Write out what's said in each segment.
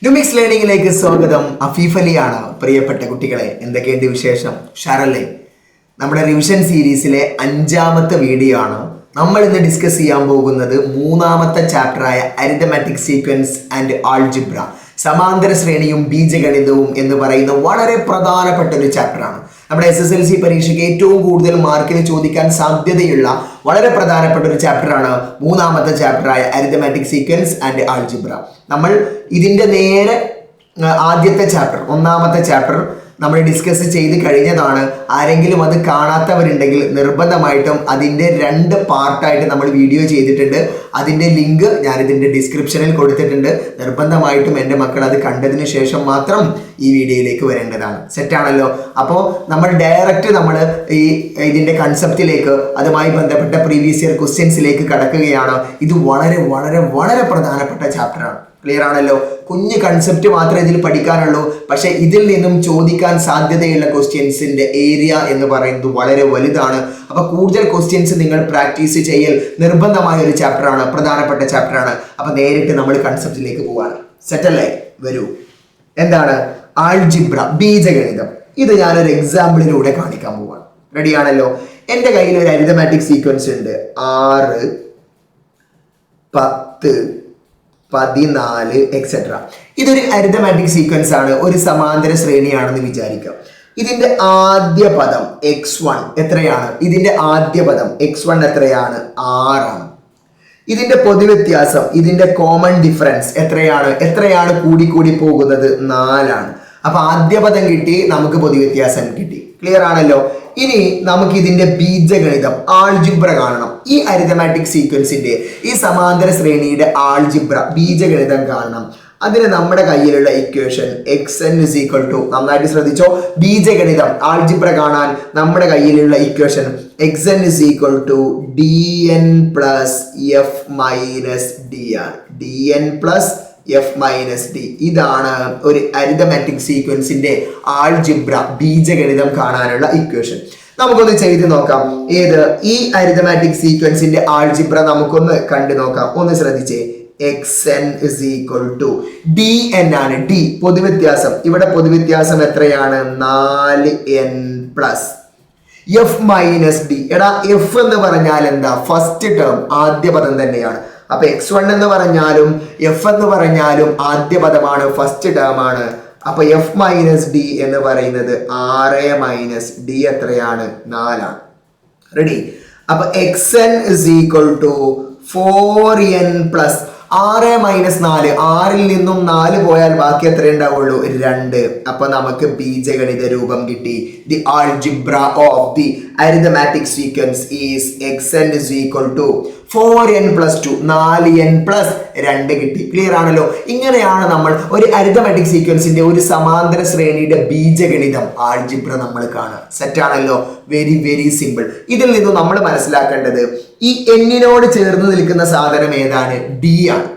ന്യൂമിക്സ് ലേണിംഗിലേക്ക് സ്വാഗതം. അഫീഫ് അലിയാണ്. പ്രിയപ്പെട്ട കുട്ടികളെ, എന്തൊക്കെയുണ്ട് വിശേഷം? ഷാറല്ലേ? നമ്മുടെ റിവിഷൻ സീരീസിലെ 5ാമത്തെ വീഡിയോ ആണ്. നമ്മൾ ഇന്ന് ഡിസ്കസ് ചെയ്യാൻ പോകുന്നത് 3ാമത്തെ ചാപ്റ്ററായ അരിത്തമാറ്റിക് സീക്വൻസ് ആൻഡ് ആൾജിബ്ര, സമാന്തര ശ്രേണിയും ബീജഗണിതവും എന്ന് പറയുന്ന വളരെ പ്രധാനപ്പെട്ട ഒരു ചാപ്റ്ററാണ്. നമ്മുടെ SSLC പരീക്ഷയ്ക്ക് ഏറ്റവും കൂടുതൽ മാർക്കിന് ചോദിക്കാൻ സാധ്യതയുള്ള വളരെ പ്രധാനപ്പെട്ട ഒരു ചാപ്റ്ററാണ് 3ാമത്തെ ചാപ്റ്ററായ അരിത്തമാറ്റിക് സീക്വൻസ് ആൻഡ് ആൾജിബ്ര. നമ്മൾ ഇതിൻ്റെ നേരെ ആദ്യത്തെ ചാപ്റ്റർ, 1ാമത്തെ ചാപ്റ്റർ നമ്മൾ ഡിസ്കസ് ചെയ്ത് കഴിഞ്ഞതാണ്. ആരെങ്കിലും അത് കാണാത്തവരുണ്ടെങ്കിൽ നിർബന്ധമായിട്ടും അതിൻ്റെ 2 പാർട്ടായിട്ട് നമ്മൾ വീഡിയോ ചെയ്തിട്ടുണ്ട്. അതിൻ്റെ ലിങ്ക് ഞാനിതിൻ്റെ ഡിസ്ക്രിപ്ഷനിൽ കൊടുത്തിട്ടുണ്ട്. നിർബന്ധമായിട്ടും എൻ്റെ മക്കൾ അത് കണ്ടതിന് ശേഷം മാത്രം ഈ വീഡിയോയിലേക്ക് വരേണ്ടതാണ്. സെറ്റാണല്ലോ? അപ്പോൾ നമ്മൾ ഡയറക്റ്റ് ഇതിൻ്റെ കൺസെപ്റ്റിലേക്ക്, അതുമായി ബന്ധപ്പെട്ട പ്രീവിയസ് ഇയർ ക്വസ്റ്റ്യൻസിലേക്ക് കടക്കുകയാണ്. ഇത് വളരെ വളരെ വളരെ പ്രധാനപ്പെട്ട ചാപ്റ്ററാണ്. ക്ലിയർ ആണല്ലോ? കുഞ്ഞ് കൺസെപ്റ്റ് മാത്രമേ ഇതിൽ പഠിക്കാനുള്ളൂ. പക്ഷേ ഇതിൽ നിന്നും ചോദിക്കാൻ സാധ്യതയുള്ള ക്വസ്റ്റ്യൻസിൻ്റെ ഏരിയ എന്ന് പറയുന്നത് വളരെ വലുതാണ്. അപ്പോൾ കൂടുതൽ ക്വസ്റ്റ്യൻസ് നിങ്ങൾ പ്രാക്ടീസ് ചെയ്യൽ നിർബന്ധമായ ഒരു ചാപ്റ്ററാണ്, പ്രധാനപ്പെട്ട ചാപ്റ്ററാണ്. അപ്പോൾ നേരിട്ട് നമ്മൾ കൺസെപ്റ്റിലേക്ക് പോവാണ്. സെറ്റല്ലേ? വരൂ. എന്താണ് ആൾജിബ്ര, ബീജഗണിതം? ഇത് ഞാനൊരു എക്സാമ്പിളിലൂടെ കാണിക്കാൻ പോവാണ്. റെഡിയാണല്ലോ? എൻ്റെ കയ്യിൽ ഒരു അരിത്തമാറ്റിക് സീക്വൻസ് ഉണ്ട്. 6, 10, 14 എക്സെട്ര. ഇതൊരു അരിത്തമാറ്റിക് സീക്വൻസ് ആണ്, ഒരു സമാന്തര ശ്രേണിയാണെന്ന് വിചാരിക്കാം. ഇതിന്റെ ആദ്യ പദം x1 എത്രയാണ്? ഇതിന്റെ ആദ്യ പദം x1 എത്രയാണ്? 6 ആണ്. ഇതിന്റെ പൊതുവ്യത്യാസം, ഇതിന്റെ കോമൺ ഡിഫറൻസ് എത്രയാണ് കൂടി പോകുന്നത്? 4 ആണ്. അപ്പൊ ആദ്യ പദം കിട്ടി, നമുക്ക് പൊതുവ്യത്യാസം കിട്ടി. ക്ലിയർ ആണല്ലോ? ഇനി നമുക്ക് ഇതിന്റെ ബീജഗണിതം, ആൾജിബ്ര കാണണം. ഈ അരിത്തമാറ്റിക് സീക്വൻസിന്റെ, ഈ സമാന്തര ശ്രേണിയുടെ ആൾജിബ്ര, ബീജഗണിതം കാണണം. അതിന് നമ്മുടെ കയ്യിലുള്ള equation xn is equal to, നന്നായിട്ട് ശ്രദ്ധിച്ചോ, ബീജഗണിതം ആൾജിബ്ര കാണാൻ നമ്മുടെ കയ്യിലുള്ള equation xn is equal to dn plus f minus dr. dn plus f minus d. ഇതാണ് ഒരു അരിത്തമാറ്റിക് സീക്വൻസിന്റെ ആൾജിബ്ര, ബീജഗണിതം കാണാനുള്ള ഇക്വേഷൻ. നമുക്കൊന്ന് ചെയ്ത് നോക്കാം. ഏത്? ഈ അരിത്തമാറ്റിക് സീക്വൻസിന്റെ ആൾജിബ്ര നമുക്കൊന്ന് കണ്ടു നോക്കാം. ഒന്ന് ശ്രദ്ധിച്ചേ. xn is equal to dn ആണ്. d പൊതുവ്യത്യാസം. ഇവിടെ പൊതുവ്യത്യാസം എത്രയാണ്? 4n plus f minus d. എടാ, f എന്ന് പറഞ്ഞാൽ എന്താ? ഫസ്റ്റ് ടേം, ആദ്യ പദം തന്നെയാണ്. അപ്പൊ x1 എന്ന് പറഞ്ഞാലും f എന്ന് പറഞ്ഞാലും ആദ്യ പദമാണ്, ഫസ്റ്റ് ടേം ആണ്. അപ്പൊ f മൈനസ് d എന്ന് പറയുന്നത് 6 മൈനസ് d എത്രയാണ്? 4 ആണ്. റെഡി? അപ്പൊ xn is equal to 4n plus 6 minus 4. 6ൽ നിന്നും 4 പോയാൽ ബാക്കി എത്ര ഉണ്ടാവുള്ളൂ? 2. അപ്പൊ നമുക്ക് ബീജഗണിത രൂപം കിട്ടി. The algebra of the arithmetic sequence is xn is equal to 4n plus 2, 4n plus 2 കിട്ടി. ക്ലിയർ ആണല്ലോ? ഇങ്ങനെയാണ് നമ്മൾ ഒരു അരിത്തമാറ്റിക് സീക്വൻസിന്റെ, ഒരു സമാന്തര ശ്രേണിയുടെ ബീജഗണിതം, ആൾജിബ്ര നമ്മൾ കാണുക. സെറ്റ് ആണല്ലോ? Very very simple. ഇതിൽ നിന്നും നമ്മൾ മനസ്സിലാക്കേണ്ടത്, ഈ എന്നിനോട് ചേർന്ന് നിൽക്കുന്ന സാധനം ഏതാണ്? d ആണ്.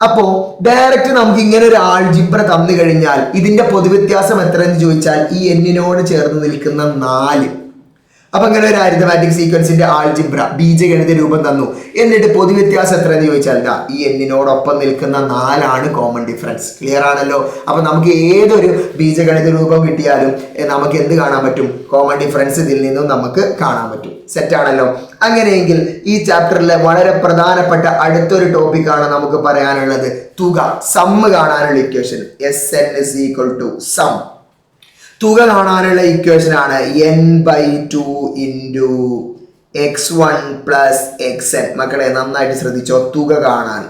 അപ്പോ ഡയറക്റ്റ് നമുക്ക് ഇങ്ങനെ ഒരു ആൾജിബ്ര തന്നു കഴിഞ്ഞാൽ ഇതിന്റെ പൊതുവ്യത്യാസം എത്രയെന്ന് ചോദിച്ചാൽ ഈ എന്നിനോട് ചേർന്ന് നിൽക്കുന്ന 4. അപ്പൊ ഇങ്ങനെ ഒരു അരിത്തമാറ്റിക് സീക്വൻസിന്റെ ആൾജിബ്ര, ബീജഗണിത രൂപം തന്നു. എന്നിട്ട് പൊതുവ്യത്യാസം എത്രയെന്ന് ചോദിച്ചാൽ ഈ എന്നിനോടൊപ്പം നിൽക്കുന്ന 4 ആണ് കോമൺ ഡിഫറൻസ്. ക്ലിയർ ആണല്ലോ? അപ്പൊ നമുക്ക് ഏതൊരു ബീജഗണിത രൂപം കിട്ടിയാലും നമുക്ക് എന്ത് കാണാൻ പറ്റും? കോമൺ ഡിഫറൻസ് ഇതിൽ നിന്നും നമുക്ക് കാണാൻ പറ്റും. സെറ്റ് ആണല്ലോ? അങ്ങനെയെങ്കിൽ ഈ ചാപ്റ്ററിലെ വളരെ പ്രധാനപ്പെട്ട അടുത്തൊരു ടോപ്പിക്കാണ് നമുക്ക് പറയാനുള്ളത്, തുക, സമ്മ് കാണാനുള്ള equation. Sn is equal to sum. തുക കാണാനുള്ള ഇക്വേഷൻ ആണ് n/2 into x1 plus xn. മക്കളെ നന്നായിട്ട് ശ്രദ്ധിച്ചോ, തുക കാണാൻ.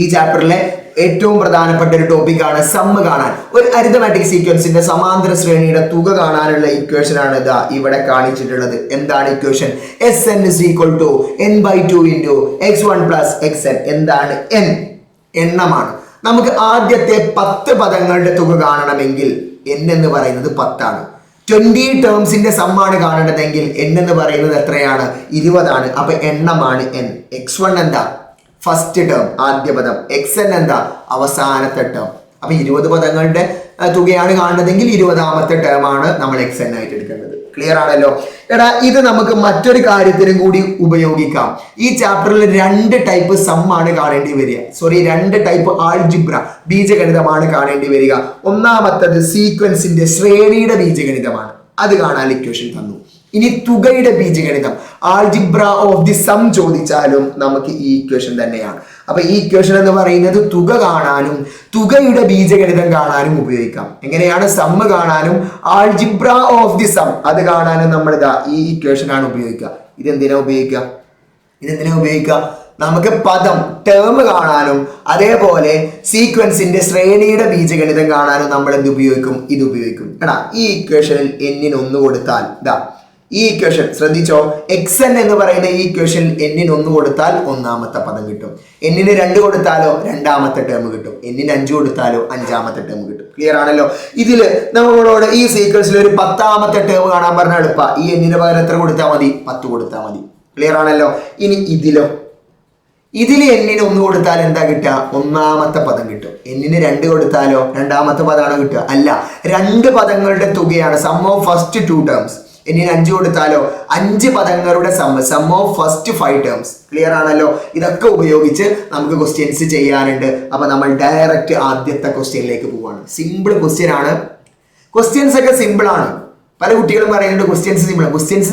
ഈ ചാപ്റ്ററിലെ ഏറ്റവും പ്രധാനപ്പെട്ട ഒരു ടോപ്പിക്കാണ് സമ്മ് കാണാൻ. ഒരു അരിത്തമാറ്റിക് സീക്വൻസിന്റെ സമാന്തര ശ്രേണിയുടെ തുക കാണാനുള്ള ഇക്വേഷൻ ആണ് ഇതാ ഇവിടെ കാണിച്ചിട്ടുള്ളത്. എന്താണ് equation? Sn is equal to n/2 into x1 plus xn. എന്താണ്? n, എണ്ണമാണ്. നമുക്ക് ആദ്യത്തെ 10 പദങ്ങളുടെ തുക കാണണമെങ്കിൽ n എന്ന് പറയുന്നത് 10 ആണ്. 20 ടേംസിന്റെ സമ്മാണ് കാണേണ്ടതെങ്കിൽ n എന്ന് പറയുന്നത് എത്രയാണ്? 20 ആണ്. അപ്പൊ എണ്ണമാണ് n. x1 എന്താ? ഫസ്റ്റ് ടേം, ആദ്യ പദം. xn എന്താ? അവസാനത്തെ ടേം. അപ്പൊ 20 പദങ്ങളുടെ തുകയാണ് കാണുന്നതെങ്കിൽ 20ാമത്തെ ടേം ആണ് നമ്മൾ xn ആയിട്ട് എടുക്കേണ്ടത്. ക്ലിയർ ആണല്ലോ. എടാ ഇത് നമുക്ക് മറ്റൊരു കാര്യത്തിനും കൂടി ഉപയോഗിക്കാം. ഈ ചാപ്റ്ററിൽ 2 ടൈപ്പ് സം ആണ് കാണേണ്ടി വരിക, സോറി 2 ടൈപ്പ് ആൾജിബ്ര ബീജഗണിതമാണ് കാണേണ്ടി വരിക. ഒന്നാമത്തത് സീക്വൻസിന്റെ ശ്രേണിയുടെ ബീജഗണിതമാണ്, അത് കാണാൻ ഇക്വേഷൻ തന്നു. ഇനി തുകയുടെ ബീജഗണിതം ആൾജിബ്ര ഓഫ് ദി സം ചോദിച്ചാലും നമുക്ക് ഈ ഇക്വേഷൻ തന്നെയാണ്. അപ്പൊ ഈ ഇക്വേഷൻ എന്ന് പറയുന്നത് തുക കാണാനും തുകയുടെ ബീജഗണിതം കാണാനും ഉപയോഗിക്കാം. എങ്ങനെയാണ്? സം കാണാനും ആൾജിബ്ര ഓഫ് ദി സം അത് കാണാനും നമ്മൾ ഇതാ ഈ ഇക്വേഷൻ ആണ് ഉപയോഗിക്കുക. ഇതെന്തിനാ ഉപയോഗിക്കുക? നമുക്ക് പദം ടേം കാണാനും അതേപോലെ സീക്വൻസിന്റെ ശ്രേണിയുടെ ബീജഗണിതം കാണാനും നമ്മൾ എന്ത് ഉപയോഗിക്കും? ഇത് ഉപയോഗിക്കും. എടാ ഈ ഇക്വേഷനിൽ n-ന് 1 കൊടുത്താൽ ഇതാ ഈ ഇക്വേഷൻ ശ്രദ്ധിച്ചോ, xn എന്ന് പറയുന്ന ഈ ഇക്വേഷനിൽ n-ന് 1 കൊടുത്താൽ ഒന്നാമത്തെ പദം കിട്ടും, n-ന് 2 കൊടുത്താലോ രണ്ടാമത്തെ ടേം കിട്ടും, n-ന് 5 കൊടുത്താലോ അഞ്ചാമത്തെ ടേം കിട്ടും. ക്ലിയർ ആണല്ലോ. ഇതില് നമ്മളോട് ഈ സീക്വൻസിൽ ഒരു 10ാമത്തെ ടേം കാണാൻ പറഞ്ഞാൽ എളുപ്പ. ഈ n-ന് പകരം എത്ര കൊടുത്താൽ മതി? 10 കൊടുത്താൽ മതി. ക്ലിയർ ആണല്ലോ. ഇനി ഇതിൽ n-ന് 1 കൊടുത്താൽ എന്താ കിട്ടുക? ഒന്നാമത്തെ പദം കിട്ടും. n-ന് 2 കൊടുത്താലോ രണ്ടാമത്തെ പദമാണ് കിട്ടുക? അല്ല, 2 പദങ്ങളുടെ തുകയാണ്, സം ഓഫ് ഫസ്റ്റ് 2 ടേംസ്. n-ന് 5 കൊടുത്താലോ 5 പദങ്ങളുടെ sum of first 5 terms. Clear ആണല്ലോ. ഇതൊക്കെ ഉപയോഗിച്ച് നമുക്ക് ക്വസ്റ്റ്യൻസ് ചെയ്യാനുണ്ട്. അപ്പൊ നമ്മൾ ഡയറക്റ്റ് ആദ്യത്തെ ക്വസ്റ്റ്യനിലേക്ക് പോവാണ്. സിമ്പിൾ ക്വസ്റ്റ്യൻ ആണ്. ക്വസ്റ്റ്യൻസ് ഒക്കെ സിമ്പിൾ ആണ്. പല കുട്ടികളും പറയുന്നുണ്ട് ക്വസ്റ്റ്യൻസ്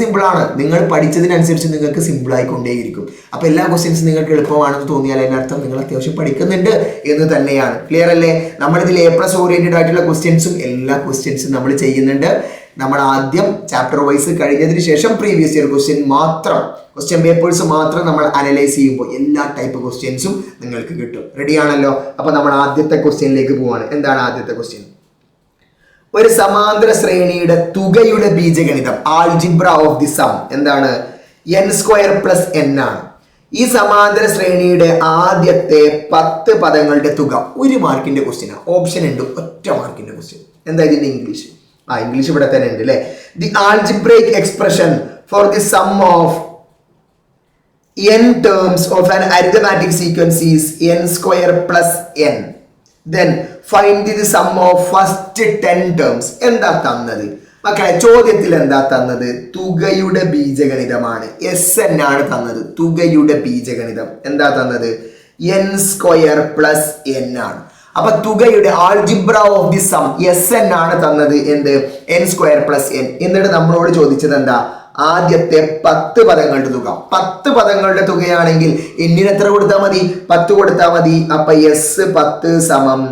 സിമ്പിൾ ആണ്. നിങ്ങൾ പഠിച്ചതിനനുസരിച്ച് നിങ്ങൾക്ക് സിമ്പിൾ ആയിക്കൊണ്ടേയിരിക്കും. അപ്പൊ എല്ലാ ക്വസ്റ്റ്യൻസും നിങ്ങൾക്ക് എളുപ്പമാണെന്ന് തോന്നിയാൽ അതിനർത്ഥം നിങ്ങൾ അത്യാവശ്യം പഠിക്കുന്നുണ്ട് എന്ന് തന്നെയാണ്. ക്ലിയർ അല്ലേ? നമ്മളിതിൽ A+ ഓറിയന്റഡ് ആയിട്ടുള്ള ക്വസ്റ്റ്യൻസും എല്ലാ ക്വസ്റ്റ്യൻസും നമ്മൾ ചെയ്യുന്നുണ്ട്. നമ്മൾ ആദ്യം ചാപ്റ്റർ വൈസ് കഴിഞ്ഞതിന് ശേഷം പ്രീവിയസ് ഇയർ ക്വസ്റ്റ്യൻ പേപ്പേഴ്സ് മാത്രം നമ്മൾ അനലൈസ് ചെയ്യുമ്പോൾ എല്ലാ ടൈപ്പ് ക്വസ്റ്റ്യൻസും നിങ്ങൾക്ക് കിട്ടും. റെഡി ആണല്ലോ? അപ്പൊ നമ്മൾ ആദ്യത്തെ ക്വസ്റ്റ്യനിലേക്ക് പോവാണ്. എന്താണ് ആദ്യത്തെ ക്വസ്റ്റ്യൻ? ഒരു സമാന്തര ശ്രേണിയുടെ തുകയുടെ ബീജഗണിതം ആൾജിബ്ര ഓഫ് ദി സം എന്താണ്? n² + n ആണ്. ഈ സമാന്തര ശ്രേണിയുടെ ആദ്യത്തെ 10 പദങ്ങളുടെ തുക. 1 മാർക്കിന്റെ ക്വസ്റ്റ്യൻ ആണ്. ഓപ്ഷൻ ഉണ്ട്, ഒറ്റ മാർക്കിന്റെ ക്വസ്റ്റ്യൻ. എന്താ ഇതിന്റെ ഇംഗ്ലീഷ്? ഇംഗ്ലീഷ് ഇവിടെ തന്നെ ഉണ്ട് അല്ലേ? The algebraic expression for the sum of n terms of an arithmetic sequence is n² + n. Then find the sum of first 10 terms. എന്താ തന്നത് മക്കളെ? ചോദ്യത്തിൽ എന്താ തന്നത്? തുകയുടെ ബീജഗണിതമാണ്. Sn ആണ് തന്നത്. തുകയുടെ ബീജഗണിതം എന്താ തന്നത്? n² + n ആണ്. അപ്പൊ തുകയുടെ algebra of the some Sn ആണ് തന്നത്. എന്ത്? n² + n. എന്നിട്ട് നമ്മളോട് ചോദിച്ചത് എന്താ? ആദ്യത്തെ 10 പദങ്ങളുടെ തുക. 10 പദങ്ങളുടെ തുകയാണെങ്കിൽ n-ന് എത്ര കൊടുത്താൽ മതി? 10 കൊടുത്താൽ മതി. അപ്പൊ S10 = 10²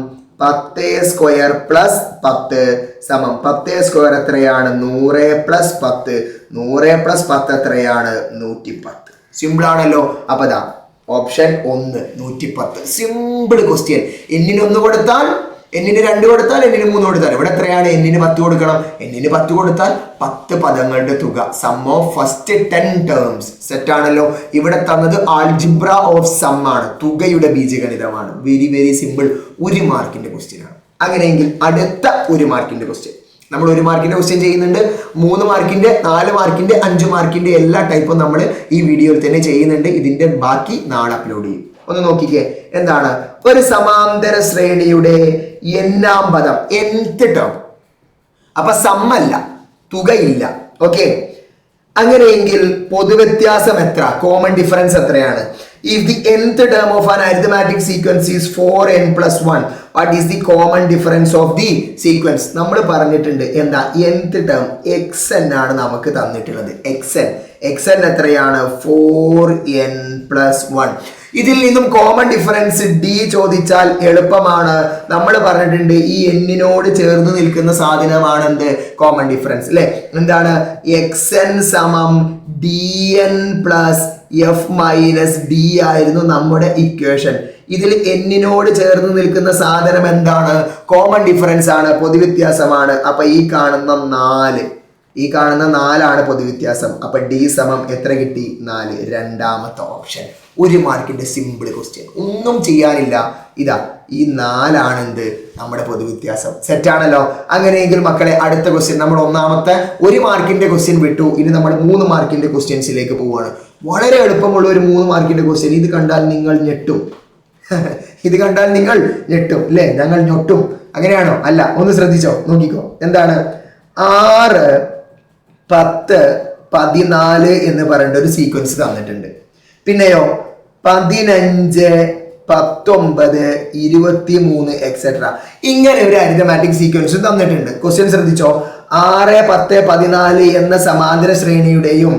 + 10 സമം 10² എത്രയാണ്? 100 + 10. 100 + 10 എത്രയാണ്? 110. സിമ്പിൾ ആണല്ലോ. അപ്പൊ ദാ ഓപ്ഷൻ 1 110. Simple question. n-ന് 1 കൊടുത്താൽ, n-ന് 2 കൊടുത്താൽ, n-ന് 3 കൊടുത്താൽ. ഇവിടെ എത്രയാണ്? n-ന് 10 കൊടുക്കണം. n-ന് 10 കൊടുത്താൽ 10 പദങ്ങളുടെ തുക. Sum of first 10 terms. Set ആണല്ലോ. ഇവിടെ തന്നത് ആൾജിബ്ര ഓഫ് സം ആണ്, തുകയുടെ ബീജഗണിതമാണ്. Very very simple. 1 മാർക്കിന്റെ ക്വസ്റ്റ്യൻ ആണ്. അങ്ങനെയെങ്കിൽ അടുത്ത 1 മാർക്കിന്റെ ക്വസ്റ്റ്യൻ. നമ്മൾ 1 മാർക്കിന്റെ ക്വസ്റ്റ്യൻ ചെയ്യുന്നുണ്ട്. 3 മാർക്കിന്റെ, 4 മാർക്കിന്റെ, 5 മാർക്കിന്റെ എല്ലാ ടൈപ്പും നമ്മൾ ഈ വീഡിയോയിൽ തന്നെ ചെയ്യുന്നുണ്ട്. ഇതിന്റെ ബാക്കി നാളെ അപ്ലോഡ് ചെയ്യും. ഒന്ന് നോക്കിക്കേ. എന്താണ്? ഒരു സമാന്തര ശ്രേണിയുടെ n-ാം പദം, nth ടേം. അപ്പൊ സമ്മല്ല, തുകയില്ല. ഓക്കെ, അങ്ങനെയെങ്കിൽ പൊതുവ്യത്യാസം എത്ര? കോമൺ ഡിഫറൻസ് എത്രയാണ്? If the nth term of an arithmetic sequence is 4n + 1, what is the common difference of the sequence? നമ്മൾ പറഞ്ഞിട്ടുണ്ട് എന്താ? nth term xn ആണ് നമുക്ക് തന്നിട്ടുള്ളത്. xn എത്രയാണ്? 4n + 1. ഇതിൽ നിന്നും കോമൺ ഡിഫറൻസ് d ചോദിച്ചാൽ എളുപ്പമാണ്. നമ്മൾ പറഞ്ഞിട്ടുണ്ട് ഈ n-നോട് ചേർന്ന് നിൽക്കുന്ന സാധനമാണ് എന്ത്? കോമൺ ഡിഫറൻസ് അല്ലെ? എന്താണ്? xn = dn + f - d ആയിരുന്നു നമ്മുടെ ഇക്വേഷൻ. ഇതിൽ n-നോട് ചേർന്ന് നിൽക്കുന്ന സാധനം എന്താണ്? കോമൺ ഡിഫറൻസ് ആണ്, പൊതുവ്യത്യാസമാണ്. അപ്പൊ ഈ കാണുന്ന 4 ആണ് പൊതുവ്യത്യാസം. അപ്പൊ d = എത്ര കിട്ടി? 4. രണ്ടാമത്തെ ഓപ്ഷൻ. 1 മാർക്കിന്റെ സിമ്പിൾ ക്വസ്റ്റ്യൻ. ഒന്നും ചെയ്യാനില്ല. ഇതാ ഈ 4 ആണ് എന്ത്? നമ്മുടെ പൊതുവ്യത്യാസം. സെറ്റ് ആണല്ലോ. അങ്ങനെയെങ്കിൽ മക്കളെ അടുത്ത ക്വസ്റ്റ്യൻ. നമ്മൾ ഒന്നാമത്തെ 1 മാർക്കിന്റെ ക്വസ്റ്റ്യൻ വിട്ടു. ഇനി നമ്മൾ 3 മാർക്കിന്റെ ക്വസ്റ്റ്യൻസിലേക്ക് പോവുകയാണ്. വളരെ എളുപ്പമുള്ള ഒരു 3 മാർക്കിന്റെ ക്വസ്റ്റ്യൻ. ഇത് കണ്ടാൽ നിങ്ങൾ ഞെട്ടും. ഇത് കണ്ടാൽ നിങ്ങൾ ഞെട്ടും അല്ലേ? ഞങ്ങൾ ഞൊട്ടും. അങ്ങനെയാണോ? അല്ല. ഒന്ന് ശ്രദ്ധിച്ചോ, നോക്കിക്കോ. എന്താണ്? 6 10, 14 എന്ന് പറയുന്ന ഒരു സീക്വൻസ് തന്നിട്ടുണ്ട്. പിന്നെയോ 15, 19, 23 എക്സെട്ര ഇങ്ങനെ ഒരു അരിതമാറ്റിക് സീക്വൻസ് തന്നിട്ടുണ്ട്. ക്വസ്റ്റ്യൻ ശ്രദ്ധിച്ചോ. 6, 10, 14 എന്ന സമാന്തര ശ്രേണിയുടെയും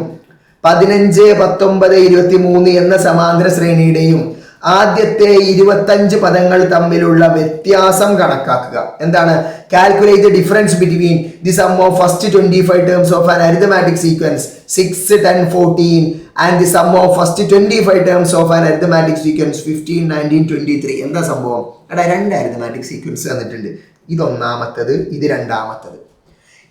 15, 19, 23 എന്ന സമാന്തര ശ്രേണിയുടെയും ആദ്യത്തെ 25 പദങ്ങൾ തമ്മിലുള്ള വ്യത്യാസം കണക്കാക്കുക. എന്താണ്? Calculate the difference between the sum of first 25 terms of an arithmetic sequence 6, 10, 14 and the sum of first 25 terms of an arithmetic sequence 15, 19, 23. എന്താ സംഭവം? എടാ, 2 അരിതമാറ്റിക് സീക്വൻസ് തന്നിട്ടുണ്ട്. ഇത് ഒന്നാമത്തത്, ഇത് രണ്ടാമത്തത്.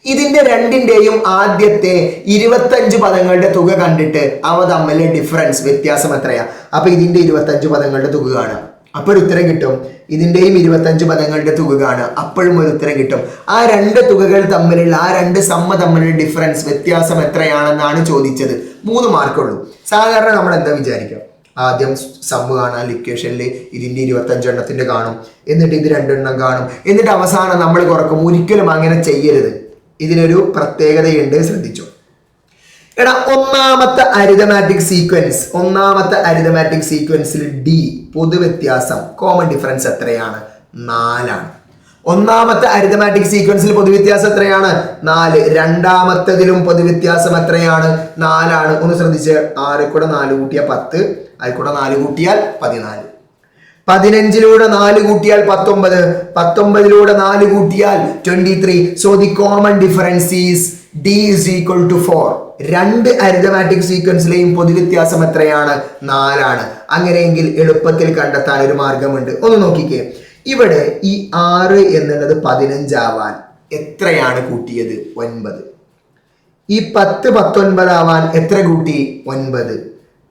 ഇതിന്റെ രണ്ടിന്റെയും ആദ്യത്തെ 25 പദങ്ങളുടെ തുക കണ്ടിട്ട് അവ തമ്മിലെ ഡിഫറൻസ് വ്യത്യാസം എത്രയാ? അപ്പൊ ഇതിന്റെ 25 പദങ്ങളുടെ തുക കാണുക, അപ്പോൾ ഒരു ഉത്തരം കിട്ടും. ഇതിന്റെയും 25 പദങ്ങളുടെ തുക കാണുക, അപ്പോഴും ഒരു ഉത്തരം കിട്ടും. ആ 2 തുകകൾ തമ്മിലുള്ള, ആ 2 സമ്മ തമ്മിലുള്ള ഡിഫറൻസ് വ്യത്യാസം എത്രയാണെന്നാണ് ചോദിച്ചത്. 3 മാർക്കുള്ളൂ. സാധാരണ നമ്മൾ എന്താ വിചാരിക്കുക? ആദ്യം സമ്മ് കാണാൻ ഇക്വേഷനിൽ ഇതിന്റെ 25 എണ്ണത്തിന്റെ കാണും, എന്നിട്ട് ഇത് 2 എണ്ണം കാണും, എന്നിട്ട് അവസാനം നമ്മൾ കുറക്കും. ഒരിക്കലും അങ്ങനെ ചെയ്യരുത്. ഇതിനൊരു പ്രത്യേകതയുണ്ട്, ശ്രദ്ധിച്ചു. എടാ, ഒന്നാമത്തെ അരിതമാറ്റിക് സീക്വൻസിൽ ഡി പൊതുവ്യത്യാസം കോമൺ ഡിഫറൻസ് എത്രയാണ്? 4 ആണ്. ഒന്നാമത്തെ അരിതമാറ്റിക് സീക്വൻസിൽ പൊതുവ്യത്യാസം എത്രയാണ്? 4. രണ്ടാമത്തതിലും പൊതുവ്യത്യാസം എത്രയാണ്? 4 ആണ്. ഒന്ന് ശ്രദ്ധിച്ച്. 6 കൂടെ 4 കൂട്ടിയാൽ 10, അതിൽ കൂടെ 4 കൂട്ടിയാൽ 14. 15ലൂടെ 4 കൂട്ടിയാൽ 19, 19ലൂടെ 4 കൂട്ടിയാൽ 23. So the common difference is D is equal to 4. 2 arithmetic സീക്വൻസിലെയും പൊതുവ്യത്യാസം എത്രയാണ്? 4 ആണ്. അങ്ങനെയെങ്കിൽ എളുപ്പത്തിൽ കണ്ടെത്താൻ ഒരു മാർഗമുണ്ട്. ഒന്ന് നോക്കിക്കേ. ഇവിടെ ഈ 6 എന്നുള്ളത് 15 ആവാൻ എത്രയാണ് കൂട്ടിയത്? 9. ഈ 10 19 ആവാൻ എത്ര കൂട്ടി? 9.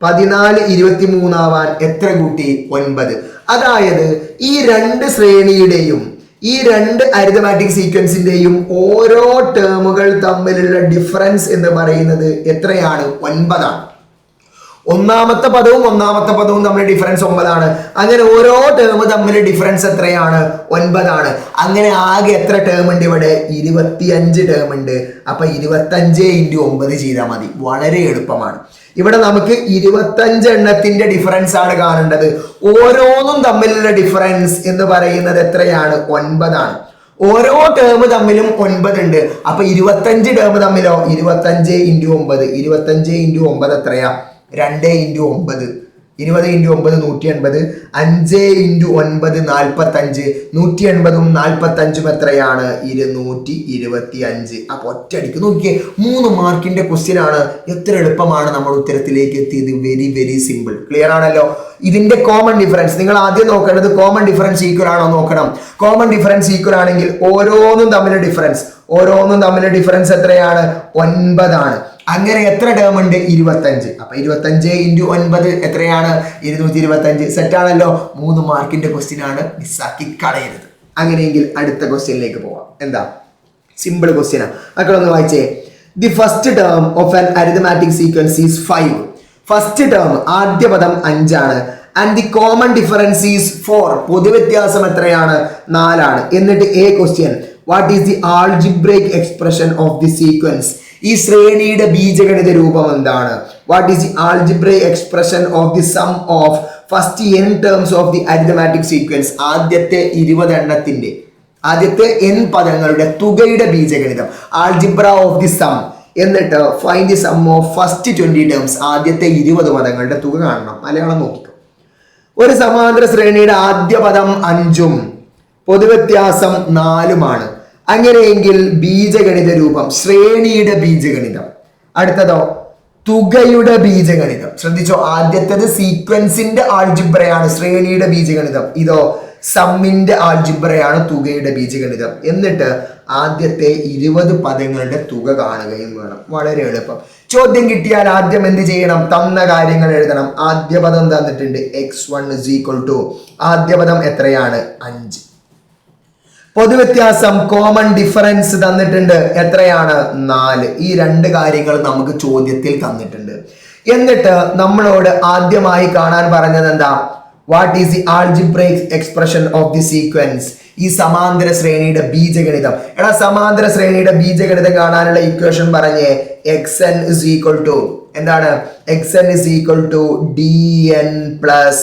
14 23 ആവാൻ എത്ര കൂട്ടി? 9. അതായത് ഈ 2 ശ്രേണിയുടെയും ഈ 2 അരിതമാറ്റിക് സീക്വൻസിന്റെയും ഓരോ ടേമുകൾ തമ്മിലുള്ള ഡിഫറൻസ് എന്ന് പറയുന്നത് എത്രയാണ്? 9 ആണ്. ഒന്നാമത്തെ പദവും തമ്മിൽ ഡിഫറൻസ് 9 ആണ്. അങ്ങനെ ഓരോ ടേം തമ്മിൽ ഡിഫറൻസ് എത്രയാണ്? 9 ആണ്. അങ്ങനെ ആകെ എത്ര ടേം ഉണ്ട് ഇവിടെ? 25 ടേം ഉണ്ട്. അപ്പൊ 25 × 9 ചെയ്താൽ മതി. വളരെ എളുപ്പമാണ്. ഇവിടെ നമുക്ക് 25 എണ്ണത്തിന്റെ ഡിഫറൻസ് ആണ് കാണേണ്ടത്. ഓരോന്നും തമ്മിലുള്ള ഡിഫറൻസ് എന്ന് പറയുന്നത് എത്രയാണ്? 9 ആണ്. ഓരോ ടേം തമ്മിലും 9 ഉണ്ട്. അപ്പൊ 25 ടേം തമ്മിലോ? 25 × 9. 25 × 9 എത്രയാ? 2 × 9. 20 × 9 180. 5 × 9 45. 180ഉം 45ഉം എത്രയാണ്? 225. അപ്പൊ ഒറ്റയടിക്ക് നോക്കിയേ, 3 മാർക്കിന്റെ ക്വസ്റ്റ്യൻ ആണ്. എത്ര എളുപ്പമാണ് നമ്മൾ ഉത്തരത്തിലേക്ക് എത്തിയത്. Very very simple. ക്ലിയർ ആണല്ലോ. ഇതിന്റെ കോമൺ ഡിഫറൻസ് നിങ്ങൾ ആദ്യം നോക്കേണ്ടത് കോമൺ ഡിഫറൻസ് ഈക്വൽ ആണോ നോക്കണം. കോമൺ ഡിഫറൻസ് ഈക്വൽ ആണെങ്കിൽ ഓരോന്നും തമ്മിലുള്ള ഡിഫറൻസ് എത്രയാണ്? 9 ആണ്. അങ്ങനെ എത്ര ടേം ഉണ്ട്? 25. അപ്പൊ 25 × 9 എത്രയാണ്? 225. സെറ്റ് ആണല്ലോ. 3 മാർക്കിന്റെ ക്വസ്റ്റ്യൻ ആണ്. മിസ്സാക്കി കളയരുത്. അങ്ങനെയെങ്കിൽ അടുത്ത ക്വസ്റ്റ്യനിലേക്ക് പോവാം. എന്താ? സിമ്പിൾ ക്വസ്റ്റ്യൻ ആണ്. മക്കൾ ഒന്ന് വായിച്ചേ. The first term of an arithmetic sequence is 5. First term ആദ്യ പദം 5 ആണ്. And the common difference is 4. പൊതുവ്യത്യാസം എത്രയാണ്? 4 ആണ്. എന്നിട്ട് A question, what is the algebraic expression of the sequence? ഈ ശ്രേണിയുടെ ബീജഗണിത രൂപം എന്താണ്? What is the algebraic expression of the sum of first n terms of the arithmetic sequence? ആദ്യത്തെ 20 എണ്ണത്തിന്റെ ആദ്യത്തെ n പദങ്ങളുടെ തുകയുടെ ബീജഗണിതം. Algebra of the sum. എന്നിട്ട് find the sum of first 20 terms. ആദ്യത്തെ 20 പദങ്ങളുടെ തുക കാണണം. മലയാളം നോക്കിക്കോ. ഒരു സമാന്തര ശ്രേണിയുടെ ആദ്യ പദം 5ഉം പൊതുവ്യത്യാസം 4ഉമാണ്. അങ്ങനെയെങ്കിൽ ബീജഗണിത രൂപം, ശ്രേണിയുടെ ബീജഗണിതം. അടുത്തതോ തുകയുടെ ബീജഗണിതം. ശ്രദ്ധിച്ചോ, ആദ്യത്തേത് സീക്വൻസിന്റെ ആൾജിബ്രയാണ്, ശ്രേണിയുടെ ബീജഗണിതം. ഇതോ സമ്മിന്റെ ആൾജിബ്രയാണ്, തുകയുടെ ബീജഗണിതം. എന്നിട്ട് ആദ്യത്തെ 20 പദങ്ങളുടെ തുക കാണുകയും വേണം. വളരെ എളുപ്പം. ചോദ്യം കിട്ടിയാൽ ആദ്യം എന്ത് ചെയ്യണം? തന്ന കാര്യങ്ങൾ എഴുതണം. ആദ്യ പദം തന്നിട്ടുണ്ട് x1 = ആദ്യ പദം എത്രയാണ്? 5. പൊതുവ്യത്യാസം കോമൺ ഡിഫറൻസ് തന്നിട്ടുണ്ട്. എത്രയാണ്? 4. ഈ 2 കാര്യങ്ങൾ നമുക്ക് ചോദ്യത്തിൽ തന്നിട്ടുണ്ട്. എന്നിട്ട് നമ്മളോട് ആദ്യമായി കാണാൻ പറഞ്ഞത് എന്താ? What is the algebraic expression of the sequence? ഈ സമാന്തര ശ്രേണിയുടെ ബീജഗണിതം. എടാ സമാന്തര ശ്രേണിയുടെ ബീജഗണിതം കാണാനുള്ള ഇക്വേഷൻ പറഞ്ഞേ. xn is equal to എന്താണ്? xn is equal to dn plus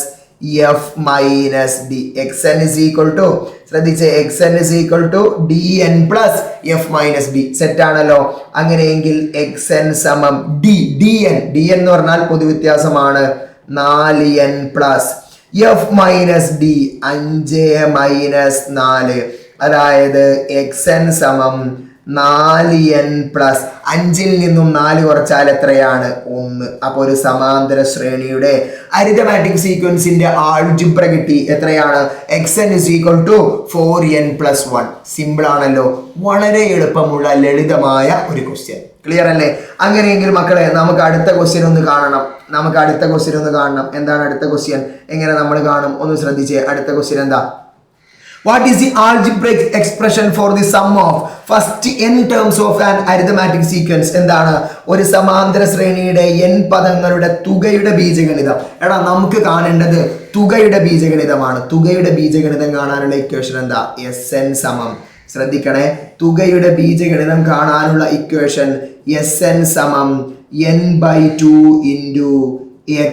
f minus d. xn is equal to ശ്രദ്ധിച്ചേ, xn is equal to dn plus f minus d. Set ആണല്ലോ. അങ്ങനെയെങ്കിൽ xn സമം dn എന്ന് പറഞ്ഞാൽ പൊതുവ്യത്യാസമാണ് 4n plus f minus d 5 minus 4, അതായത് xn സമം 4n plus 5ൽ നിന്നും 4 കുറച്ചാൽ എത്രയാണ്? 1. അപ്പൊ ഒരു സമാന്തര ശ്രേണിയുടെ അരിതമാറ്റിക് സീക്വൻസിന്റെ ആൾജിബ്ര കിട്ടി. എത്രയാണ്? xn is equal to 4n plus 1. Simple ആണല്ലോ. വളരെ എളുപ്പമുള്ള ലളിതമായ ഒരു ക്വസ്റ്റ്യൻ. ക്ലിയർ അല്ലേ? അങ്ങനെയെങ്കിൽ മക്കളെ നമുക്ക് അടുത്ത ക്വസ്റ്റ്യൻ ഒന്ന് കാണണം. എന്താണ് അടുത്ത ക്വസ്റ്റ്യൻ? എങ്ങനെ നമ്മൾ കാണും? ഒന്ന് ശ്രദ്ധിച്ചേ. അടുത്ത ക്വസ്റ്റ്യൻ എന്താ? What is the algebraic expression for the sum of first n terms of an arithmetic sequence? എന്താണ്? ഒരു സമാന്തര ശ്രേണിയുടെ n പദങ്ങളുടെ തുകയുടെ ബീജഗണിതം. എടാ നമുക്ക് കാണേണ്ടത് തുകയുടെ ബീജഗണിതമാണ്. തുകയുടെ ബീജഗണിതം കാണാനുള്ള ഇക്വേഷൻ എന്താ? Sn സമം, ശ്രദ്ധിക്കണേ, തുകയുടെ ബീജഗണിതം കാണാനുള്ള ഇക്വേഷൻ Sn സമം n/2 into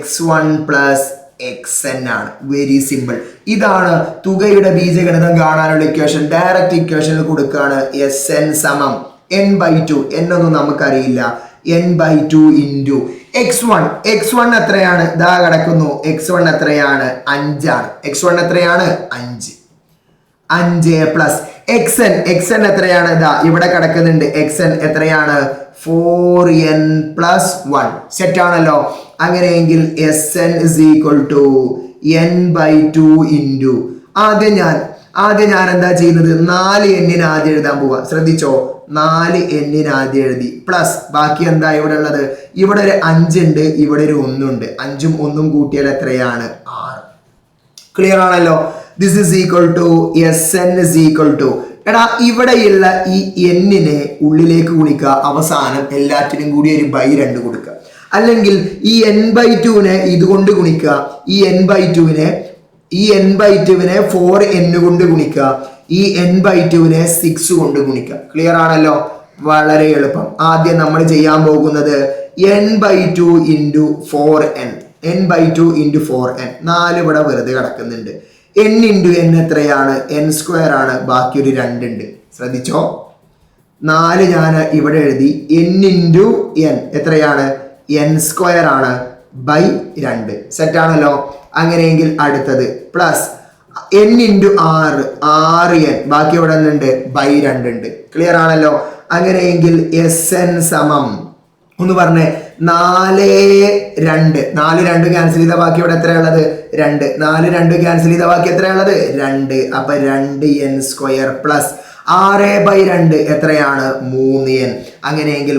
x1 plus xn ആണ്. Very simple. ഇതാണ് തുകയുടെ ബീജഗണിതം കാണാനുള്ള ഇക്വേഷൻ. ഡയറക്റ്റ് ഇക്വേഷനിൽ കൊടുക്കുകയാണ്. Sn സമം n/2, എന്നൊന്നും നമുക്കറിയില്ല, n/2 ഇൻറ്റു x1 എത്രയാണ്? ഇതാ കിടക്കുന്നു. x1 എത്രയാണ്? 5 ആണ്. x1 എത്രയാണ്? 5 പ്ലസ് xn എത്രയാണ്? ഇതാ ഇവിടെ കിടക്കുന്നുണ്ട്. xn എത്രയാണ്? 4n plus 1. സെറ്റ് ആണല്ലോ. അങ്ങനെയെങ്കിൽ Sn is equal to n/2 into ആദ്യം ഞാൻ എന്താ ചെയ്യുന്നത്? 4n ആദ്യം എഴുതാൻ പോവാ. ശ്രദ്ധിച്ചോ, 4n ആദ്യം എഴുതി. പ്ലസ് ബാക്കി എന്താ ഇവിടെ ഉള്ളത്? ഇവിടെ ഒരു 5 ഉണ്ട്, ഇവിടെ ഒരു 1 ഉണ്ട്. 5ഉം 1ഉം കൂട്ടിയാൽ എത്രയാണ്? 6. ക്ലിയർ ആണല്ലോ. This is equal to Sn is equal to, എടാ ഇവിടെയുള്ള ഈ n-നെ ഉള്ളിലേക്ക് ഗുണിക്കുക, അവസാനം എല്ലാറ്റിനും കൂടി ഒരു /2 കൊടുക്കുക. അല്ലെങ്കിൽ ഈ n/2നെ ഇതുകൊണ്ട് ഗുണിക്കുക, ഈ n/2നെ 4n കൊണ്ട് ഗുണിക്കുക, ഈ n/2നെ 6 കൊണ്ട് ഗുണിക്കുക. ക്ലിയർ ആണല്ലോ. വളരെ എളുപ്പം. ആദ്യം നമ്മൾ ചെയ്യാൻ പോകുന്നത് n/2 into 4n. n/2 into 4n. 4 ഇവിടെ വെറുതെ കിടക്കുന്നുണ്ട്. n ഇൻറ്റു n എത്രയാണ്? n² ആണ്. ബാക്കി ഒരു 2 ഉണ്ട്. ശ്രദ്ധിച്ചോ, 4 ഞാൻ ഇവിടെ എഴുതി. n ഇൻറ്റു n എത്രയാണ്? n² ആണ് ബൈ 2. സെറ്റ് ആണല്ലോ. അങ്ങനെയെങ്കിൽ അടുത്തത് പ്ലസ് n ഇൻറ്റു 6n, ബാക്കി ഇവിടെ ഉണ്ട് ബൈ 2 ഉണ്ട്. ക്ലിയർ ആണല്ലോ. അങ്ങനെയെങ്കിൽ Sn സമം ഒന്ന് പറഞ്ഞേ, 4 2 ക്യാൻസൽ ചെയ്ത ബാക്കി ഇവിടെ എത്രയുള്ളത്? 2. 4 2 ക്യാൻസൽ ചെയ്ത ബാക്കി എത്രയുള്ളത്? 2. അപ്പൊ 2n² പ്ലസ് 6/2 എത്രയാണ്? 3n. അങ്ങനെയെങ്കിൽ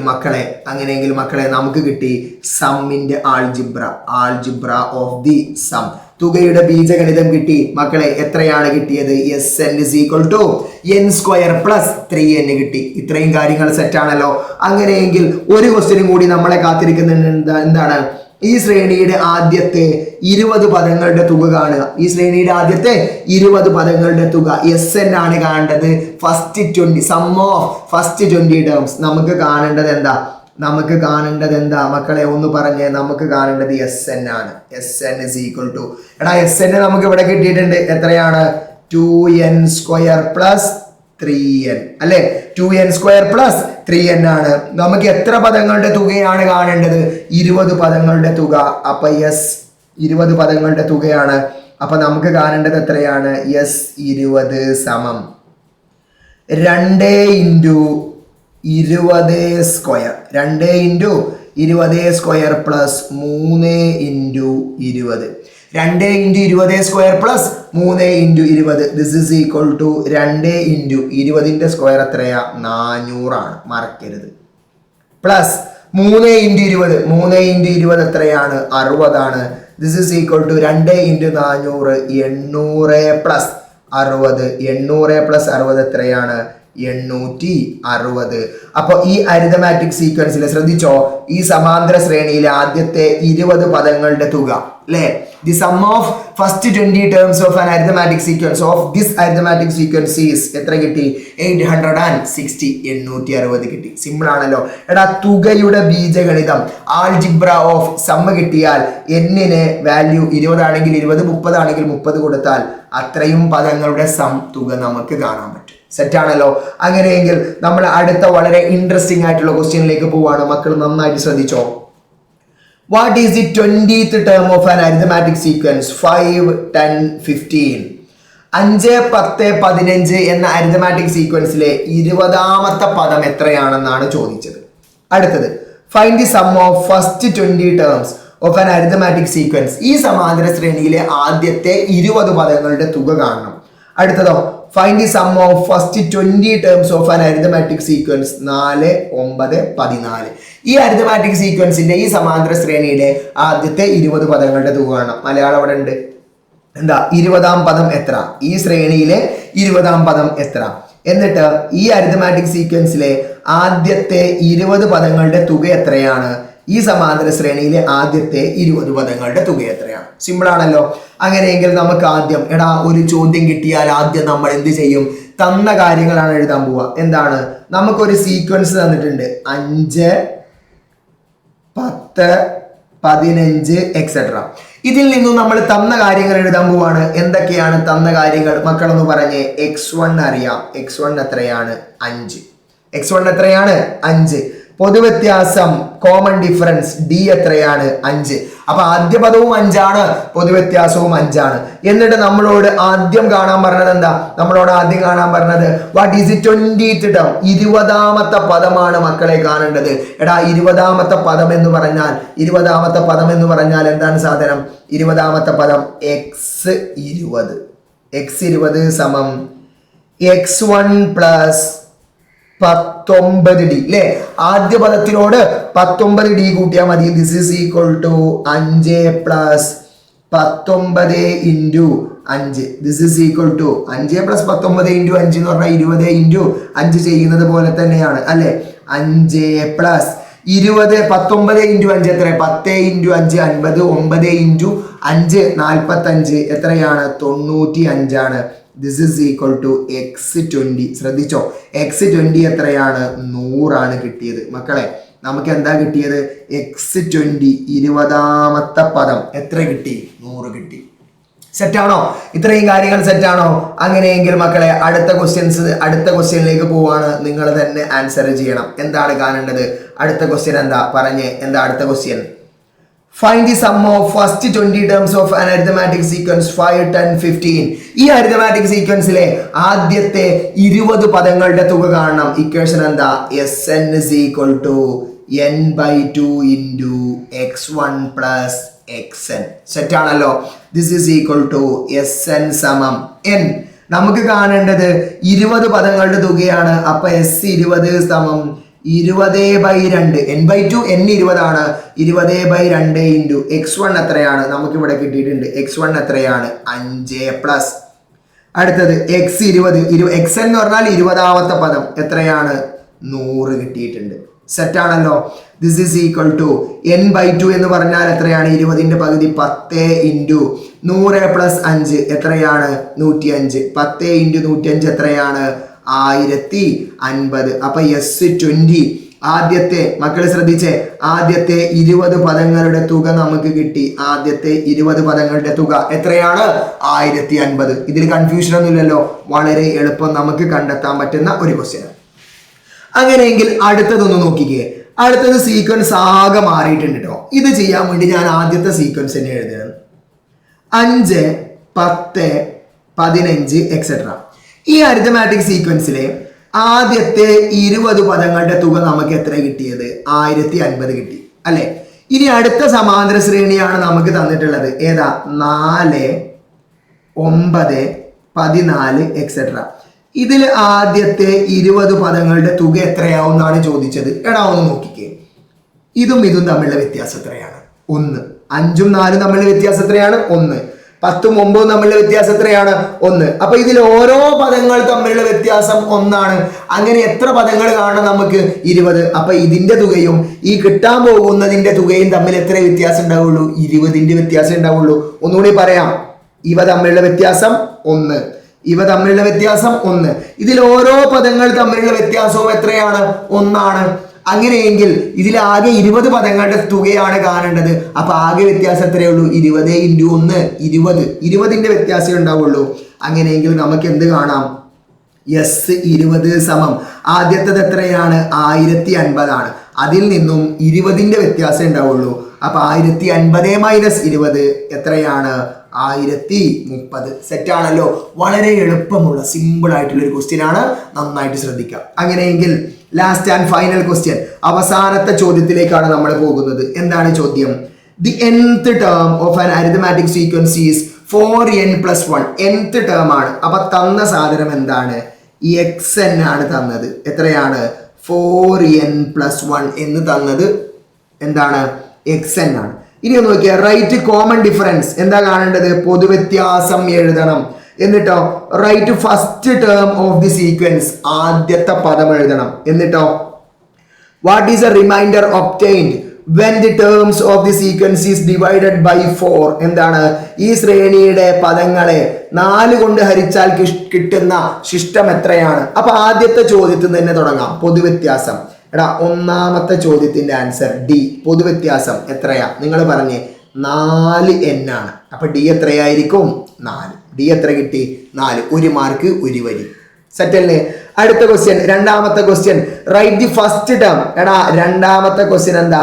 മക്കളെ നമുക്ക് കിട്ടി സമ്മിന്റെ ആൾജിബ്ര ഓഫ് ദി സം. തുകയുടെ ബീജഗണിതം കിട്ടി മക്കളെ. എത്രയാണ് കിട്ടിയത്? Sn is equal to n² plus 3n കിട്ടി. ഇത്രയും കാര്യങ്ങൾ സെറ്റ് ആണല്ലോ. അങ്ങനെയെങ്കിൽ ഒരു ക്വസ്റ്റ്യനും കൂടി നമ്മളെ കാത്തിരിക്കുന്നുണ്ട്. എന്താണ്? ഈ ശ്രേണിയുടെ ആദ്യത്തെ 20 പദങ്ങളുടെ തുക കാണുക. ഈ ശ്രേണിയുടെ ആദ്യത്തെ 20 പദങ്ങളുടെ തുക Sn ആണ് കാണേണ്ടത്. First 20 sum of first 20 terms. നമുക്ക് കാണേണ്ടത് എന്താ മക്കളെ? ഒന്ന് പറഞ്ഞേ. നമുക്ക് കാണേണ്ടത് Sn ആണ്. Sn is equal to, എടാ Sn നമുക്ക് ഇവിടെ കിട്ടിയിട്ടുണ്ട്. എത്രയാണ്? 2n² പ്ലസ് 3n അല്ലെ? 2n² പ്ലസ് 3n ആണ്. നമുക്ക് എത്ര പദങ്ങളുടെ തുകയാണ് കാണേണ്ടത്? 20 പദങ്ങളുടെ തുക. അപ്പൊ 20 പദങ്ങളുടെ തുകയാണ്. അപ്പൊ നമുക്ക് കാണേണ്ടത് എത്രയാണ്? 20 സമം 2 into 20² 2 into 20² plus 3 into 20. 2 into 20² plus 3 into 20. This is equal to 2 into 20ന്റെ സ്ക്വയർ എത്രയാ? 400 ആണ്. മറക്കരുത്. പ്ലസ് 3 ഇൻറ്റു 20 എത്രയാണ്? 60 ആണ്. This is equal to 2 into 400 800 plus 60. 800 plus 60 എത്രയാണ്? 860. അപ്പൊ ഈ അരിതമാറ്റിക് സീക്വൻസിൽ ശ്രദ്ധിച്ചോ, ഈ സമാന്തര ശ്രേണിയിലെ ആദ്യത്തെ 20 പദങ്ങളുടെ തുക അല്ലെ, the sum of first 20 terms of an arithmetic sequence of this arithmetic sequence is എത്ര കിട്ടി? 860, 860 കിട്ടി. സിമ്പിൾ ആണല്ലോ. എടാ തുകയുടെ ബീജഗണിതം ആൾജിബ്ര ഓഫ് സം കിട്ടിയാൽ എന്നിന് വാല്യൂ 20 ആണെങ്കിൽ 20, 30 ആണെങ്കിൽ 30 കൊടുത്താൽ അത്രയും പദങ്ങളുടെ സം തുക നമുക്ക് കാണാൻ പറ്റും. സെറ്റ് ആണല്ലോ. അങ്ങനെയെങ്കിൽ നമ്മൾ അടുത്ത വളരെ ഇൻട്രസ്റ്റിംഗ് ആയിട്ടുള്ള ക്വസ്റ്റ്യനിലേക്ക് പോവാണ്. മക്കൾ നന്നായിട്ട് ശ്രദ്ധിച്ചോ. What is the 20th term of an arithmetic sequence 5, 10, 15? 5, 10, 15 എന്ന അരിത്തമാറ്റിക് സീക്വൻസിലെ 20ാമത്തെ പദം എത്രയാണെന്നാണ് ചോദിച്ചത്. അടുത്തത് find the sum of first 20 terms of an arithmetic sequence. ഈ സമാന്തര ശ്രേണിയിലെ ആദ്യത്തെ 20 പദങ്ങളുടെ തുക കാണണം. അടുത്തതോ find the sum of first 20 terms of an arithmetic sequence 4, 9, 14. ഈ അരിത്തമാറ്റിക് സീക്വൻസിന്റെ ഈ സമാന്തര ശ്രേണിയിലെ ആദ്യത്തെ 20 പദങ്ങളുടെ തുക കാണണം. മലയാളം അവിടെ ഉണ്ട്. എന്താ 20ാം പദം എത്ര? ഈ ശ്രേണിയിലെ 20ാം പദം എത്ര? എന്നിട്ട് ഈ അരിത്തമാറ്റിക് സീക്വൻസിലെ ആദ്യത്തെ 20 പദങ്ങളുടെ തുക എത്രയാണ്? ഈ സമാന്തര ശ്രേണിയിലെ ആദ്യത്തെ 20 പദങ്ങളുടെ തുക എത്രയാണ്? സിമ്പിൾ ആണല്ലോ. അങ്ങനെയെങ്കിൽ നമുക്ക് ആദ്യം ഒരു ചോദ്യം കിട്ടിയാൽ ആദ്യം നമ്മൾ എന്ത് ചെയ്യും? തന്ന കാര്യങ്ങളാണ് എഴുതാൻ പോവുക. എന്താണ്? നമുക്കൊരു സീക്വൻസ് തന്നിട്ടുണ്ട് 5, 10, 15 എക്സെട്ര. ഇതിൽ നിന്നും നമ്മൾ തന്ന കാര്യങ്ങൾ എഴുതാൻ പോവാണ്. എന്തൊക്കെയാണ് തന്ന കാര്യങ്ങൾ? മക്കളൊന്ന് പറഞ്ഞേ. x1 അറിയാം. x1 എത്രയാണ്? 5. x1 എത്രയാണ്? 5. പൊതുവ്യത്യാസം കോമൺ ഡിഫറൻസ് d എത്രയാണ്? 5. അപ്പൊ ആദ്യ പദവും 5ആണ്, പൊതുവ്യത്യാസവും 5ആണ്. എന്നിട്ട് നമ്മളോട് ആദ്യം കാണാൻ പറഞ്ഞത് എന്താ? നമ്മളോട് ആദ്യം കാണാൻ പറഞ്ഞത് what is the 20th term? 20ാമത്തെ പദമാണ് മക്കളെ കാണേണ്ടത്. 20ാമത്തെ പദം എന്ന് പറഞ്ഞാൽ 20ാമത്തെ പദം എന്ന് പറഞ്ഞാൽ എന്താണ് സാധനം? 20ാമത്തെ പദം x20. x20 സമം x1 പ്ലസ് 19d അല്ലേ? ആദ്യ പദത്തിനോട് 19d കൂട്ടിയാൽ മതി. This is equal to 5 plus 19 into 5. This is equal to 5 plus 19 into 5 എന്ന് പറഞ്ഞാൽ 20 ഇൻറ്റു 5 ചെയ്യുന്നത് പോലെ തന്നെയാണ് അല്ലെ? 5 പ്ലസ് 20, 19 ഇൻറ്റു 5 എത്ര? 10 ഇൻറ്റു 5 50, 9 ഇൻറ്റു 5 45 എത്രയാണ്? 95 ആണ്. This is equal to x20. ശ്രദ്ധിച്ചോ, x20 എത്രയാണ്? 100 ആണ് കിട്ടിയത്. മക്കളെ നമുക്ക് എന്താ കിട്ടിയത്? x20 20ാമത്തെ പദം എത്ര കിട്ടി? 100 കിട്ടി. സെറ്റാണോ? ഇത്രയും കാര്യങ്ങൾ സെറ്റാണോ? അങ്ങനെയെങ്കിൽ മക്കളെ അടുത്ത ക്വസ്റ്റ്യനിലേക്ക് പോവാണ്. നിങ്ങൾ തന്നെ ആൻസർ ചെയ്യണം. എന്താണ് കാണേണ്ടത്? അടുത്ത ക്വസ്റ്റ്യൻ എന്താ? പറഞ്ഞേ, എന്താ അടുത്ത question? Find the sum of first 20 terms of an arithmetic sequence 5, 10, 15. ഈ arithmetic sequenceലെ ആദ്യത്തെ 20 പദങ്ങളുടെ തുക കാണണം. ഇക്വേഷൻ എന്താ? Sn is equal to n/2 into x1 plus xn. Set ആണല്ലോ. This is equal to Sn സമം n. നമുക്ക് കാണേണ്ടത് 20 പദങ്ങളുടെ തുകയാണ്. അപ്പൊ S20 സമം 20/2. n/2 n 20 ആണ്. 20/2 ഇൻറ്റു x1 എത്രയാണ്? നമുക്കിവിടെ കിട്ടിയിട്ടുണ്ട്. x1 എത്രയാണ്? 5 പ്ലസ് അടുത്തത് x20. xn എന്ന് പറഞ്ഞാൽ 20ാമത്തെ പദം എത്രയാണ്? 100 കിട്ടിയിട്ടുണ്ട്. സെറ്റ് ആണല്ലോ. This is equal to n/2 എന്ന് പറഞ്ഞാൽ എത്രയാണ്? 20ന്റെ പകുതി 10 ഇൻറ്റു 100 പ്ലസ് 5 എത്രയാണ്? 105. 10 ഇൻറ്റു 105 എത്രയാണ്? 1050. അപ്പൊ S20 ആദ്യത്തെ മക്കൾ ശ്രദ്ധിച്ചേ, ആദ്യത്തെ 20 പദങ്ങളുടെ തുക നമുക്ക് കിട്ടി. ആദ്യത്തെ 20 പദങ്ങളുടെ തുക എത്രയാണ്? 1050. ഇതിൽ കൺഫ്യൂഷൻ ഒന്നും ഇല്ലല്ലോ. വളരെ എളുപ്പം നമുക്ക് കണ്ടെത്താൻ പറ്റുന്ന ഒരു ക്വസ്റ്റ്യൻ. അങ്ങനെയെങ്കിൽ അടുത്തതൊന്ന് നോക്കിക്കേ. അടുത്തത് സീക്വൻസ് ആകെ മാറിയിട്ടുണ്ട് കേട്ടോ. ഇത് ചെയ്യാൻ വേണ്ടി ഞാൻ ആദ്യത്തെ സീക്വൻസ് തന്നെ എഴുതുകയാണ്. 5, 10, 15 എക്സെട്ര. ഈ അരിത്തമാറ്റിക് സീക്വൻസിലെ ആദ്യത്തെ 20 പദങ്ങളുടെ തുക നമുക്ക് എത്ര കിട്ടിയത്? 1050 കിട്ടി അല്ലെ? ഇനി അടുത്ത സമാന്തര ശ്രേണിയാണ് നമുക്ക് തന്നിട്ടുള്ളത്. ഏതാ? 4, 9, 14 എക്സെട്ര. ഇതിൽ ആദ്യത്തെ 20 പദങ്ങളുടെ തുക എത്രയാവും എന്നാണ് ചോദിച്ചത്. ഒന്ന് നോക്കിക്കേ. ഇതും തമ്മിലുള്ള വ്യത്യാസം എത്രയാണ്? 1. 5ഉം 4ഉം തമ്മിലുള്ള വ്യത്യാസം എത്രയാണ്? 1. 10ഉം 9ഉം തമ്മിലുള്ള വ്യത്യാസം എത്രയാണ്? 1. അപ്പൊ ഇതിൽ ഓരോ പദങ്ങൾ തമ്മിലുള്ള വ്യത്യാസം 1 ആണ്. അങ്ങനെ എത്ര പദങ്ങൾ കാണണം നമുക്ക്? 20. അപ്പൊ ഇതിന്റെ തുകയും ഈ കിട്ടാൻ പോകുന്നതിന്റെ തുകയും തമ്മിൽ എത്ര വ്യത്യാസം ഉണ്ടാവുള്ളൂ? 20ന്റെ വ്യത്യാസം ഉണ്ടാവുള്ളൂ. ഒന്നുകൂടി പറയാം, ഇവ തമ്മിലുള്ള വ്യത്യാസം 1, ഇവ തമ്മിലുള്ള വ്യത്യാസം 1. ഇതിൽ ഓരോ പദങ്ങൾ തമ്മിലുള്ള വ്യത്യാസവും എത്രയാണ്? 1 ആണ്. അങ്ങനെയെങ്കിൽ ഇതിൽ ആകെ 20 പദങ്ങളുടെ തുകയാണ് കാണേണ്ടത്. അപ്പൊ ആകെ വ്യത്യാസം എത്രയേ ഉള്ളൂ? 20 × 1 20. 20ന്റെ വ്യത്യാസം ഉണ്ടാവുള്ളൂ. അങ്ങനെയെങ്കിൽ നമുക്ക് എന്ത് കാണാം? യെസ്, 20 സമം ആദ്യത്തേത് എത്രയാണ്? 1050 ആണ്. അതിൽ നിന്നും 20ന്റെ വ്യത്യാസം ഉണ്ടാവുള്ളൂ. അപ്പൊ 1050 - 20 എത്രയാണ്? 1030. സെറ്റ് ആണല്ലോ. വളരെ എളുപ്പമുള്ള സിമ്പിൾ ആയിട്ടുള്ള ഒരു ക്വസ്റ്റ്യൻ ആണ്. നന്നായിട്ട് ശ്രദ്ധിക്കാം. അങ്ങനെയെങ്കിൽ ലാസ്റ്റ് ആൻഡ് ഫൈനൽ ക്വസ്റ്റ്യൻ, അവസാനത്തെ ചോദ്യത്തിലേക്കാണ് നമ്മൾ പോകുന്നത്. എന്താണ് ചോദ്യം? The nth term of an arithmetic sequence is 4n + 1. nth term ആണ്. അപ്പൊ തന്ന സാധനം എന്താണ്? xn ആണ് തന്നത്. എത്രയാണ്? 4n + 1 എന്ന് തന്നത് എന്താണ്? xn ആണ്. ഇനി ഒന്ന് നോക്കിയാൽ റൈറ്റ് കോമൺ ഡിഫറൻസ്. എന്താ കാണേണ്ടത്? പൊതുവ്യത്യാസം എഴുതണം. എന്നിട്ടോ write first term of the sequence, ആദ്യത്തെ പദം എഴുതണം. എന്നിട്ടോ what is a reminder obtained when the terms of the sequence is divided by 4. എന്താണ്? ഈ ശ്രേണിയുടെ പദങ്ങളെ 4 കൊണ്ട് ഹരിച്ചാൽ കിട്ടുന്ന ശിഷ്ടം എത്രയാണ്? അപ്പൊ ആദ്യത്തെ ചോദ്യത്തിൽ തന്നെ തുടങ്ങാം. പൊതുവ്യത്യാസം. എടാ, ഒന്നാമത്തെ ചോദ്യത്തിന്റെ ആൻസർ ഡി. പൊതുവ്യത്യാസം എത്രയാ? നിങ്ങൾ പറഞ്ഞേ 4n ആണ്. അപ്പൊ ഡി എത്രയായിരിക്കും? 4. ഡി എത്ര കിട്ടി? 4. 1 മാർക്ക് 1 വരി. സെറ്റല്ലേ? അടുത്ത ക്വസ്റ്റ്യൻ, രണ്ടാമത്തെ question, write the first term. എടാ, രണ്ടാമത്തെ ക്വസ്റ്റ്യൻ എന്താ?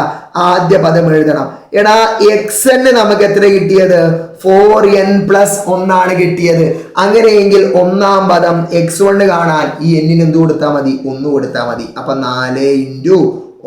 ആദ്യ പദം എഴുതണം. എടാ, xn നമുക്ക് എത്ര കിട്ടിയത്? 4n + 1 ആണ് കിട്ടിയത്. അങ്ങനെയെങ്കിൽ ഒന്നാം പദം x1 കാണാൻ ഈ n എന്ത് കൊടുത്താൽ മതി? 1 കൊടുത്താൽ മതി. അപ്പൊ 4 ×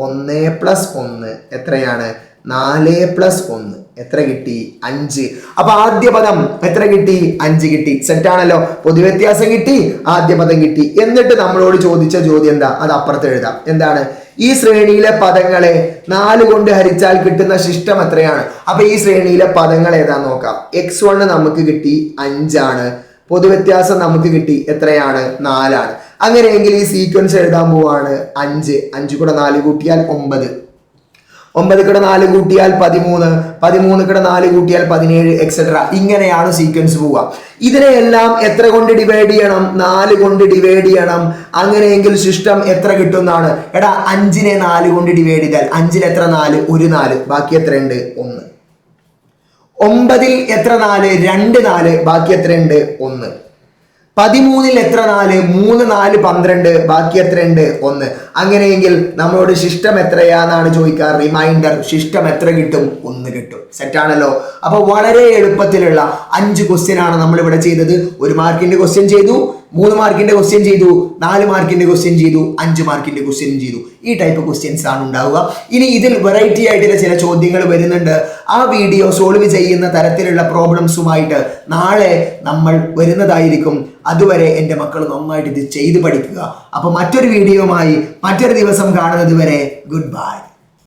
1 + 1 എത്രയാണ്? 4 + 1 എത്ര കിട്ടി? 5. അപ്പൊ ആദ്യ പദം എത്ര കിട്ടി? 5 കിട്ടി. സെറ്റ് ആണല്ലോ. പൊതുവ്യത്യാസം കിട്ടി, ആദ്യ പദം കിട്ടി. എന്നിട്ട് നമ്മളോട് ചോദിച്ച ചോദ്യം എന്താ? അത് അപ്പുറത്ത് എഴുതാം. എന്താണ്? ഈ ശ്രേണിയിലെ പദങ്ങളെ 4 കൊണ്ട് ഹരിച്ചാൽ കിട്ടുന്ന ശിഷ്ടം എത്രയാണ്? അപ്പൊ ഈ ശ്രേണിയിലെ പദങ്ങൾ ഏതാന്ന് നോക്കാം. x1 നമുക്ക് കിട്ടി 5 ആണ്. പൊതുവ്യത്യാസം നമുക്ക് കിട്ടി എത്രയാണ്? 4 ആണ്. അങ്ങനെയെങ്കിൽ ഈ സീക്വൻസ് എഴുതാൻ പോവാണ്. 5 5 കൂടെ 4 കൂട്ടിയാൽ 9, 9 കൂടെ 4 കൂട്ടിയാൽ 13, 13 കൂടെ 4 കൂട്ടിയാൽ 17, എക്സെട്ര. ഇങ്ങനെയാണ് സീക്വൻസ് പോവുക. ഇതിനെയെല്ലാം എത്ര കൊണ്ട് ഡിവൈഡ് ചെയ്യണം? 4 കൊണ്ട് ഡിവൈഡ് ചെയ്യണം. അങ്ങനെയെങ്കിൽ ശിഷ്ടം എത്ര കിട്ടുന്നതാണ്? എടാ, 5നെ 4 കൊണ്ട് ഡിവൈഡ് ചെയ്താൽ 5ൽ എത്ര? 4. 1 4. ബാക്കി എത്രയുണ്ട്? 1. 9ൽ എത്ര? 4. 2 4. ബാക്കി എത്രയുണ്ട്? 1. 13ൽ എത്ര? 4. 3 4 12. ബാക്കി എത്രയുണ്ട്? 1. അങ്ങനെയെങ്കിൽ നമ്മളോട് ശിഷ്ടം എത്രയാന്നാണ് ചോദിക്കുക. റിമൈൻഡർ. ശിഷ്ടം എത്ര കിട്ടും? 1 കിട്ടും. സെറ്റ് ആണല്ലോ. അപ്പൊ വളരെ എളുപ്പത്തിലുള്ള 5 ക്വസ്റ്റ്യൻ ആണ് നമ്മൾ ഇവിടെ ചെയ്തത്. 1 മാർക്കിന്റെ ക്വസ്റ്റ്യൻ ചെയ്തു, 3 മാർക്കിന്റെ ക്വസ്റ്റ്യൻ ചെയ്തു, 4 മാർക്കിന്റെ ക്വസ്റ്റ്യൻ ചെയ്തു, 5 മാർക്കിന്റെ ക്വസ്റ്റ്യൻ ചെയ്തു. ഈ ടൈപ്പ് ക്വസ്റ്റ്യൻസ് ആണ് ഉണ്ടാവുക. ഇനി ഇതിൽ വെറൈറ്റി ആയിട്ടുള്ള ചില ചോദ്യങ്ങൾ വരുന്നുണ്ട്. ആ വീഡിയോ സോൾവ് ചെയ്യുന്ന തരത്തിലുള്ള പ്രോബ്ലംസുമായിട്ട് നാളെ നമ്മൾ വരുന്നതായിരിക്കും. അതുവരെ എൻ്റെ മക്കൾ നന്നായിട്ട് ഇത് ചെയ്ത് പഠിക്കുക. അപ്പൊ മറ്റൊരു വീഡിയോയുമായി മറ്റൊരു ദിവസം കാണുന്നത് വരെ ഗുഡ് ബൈ.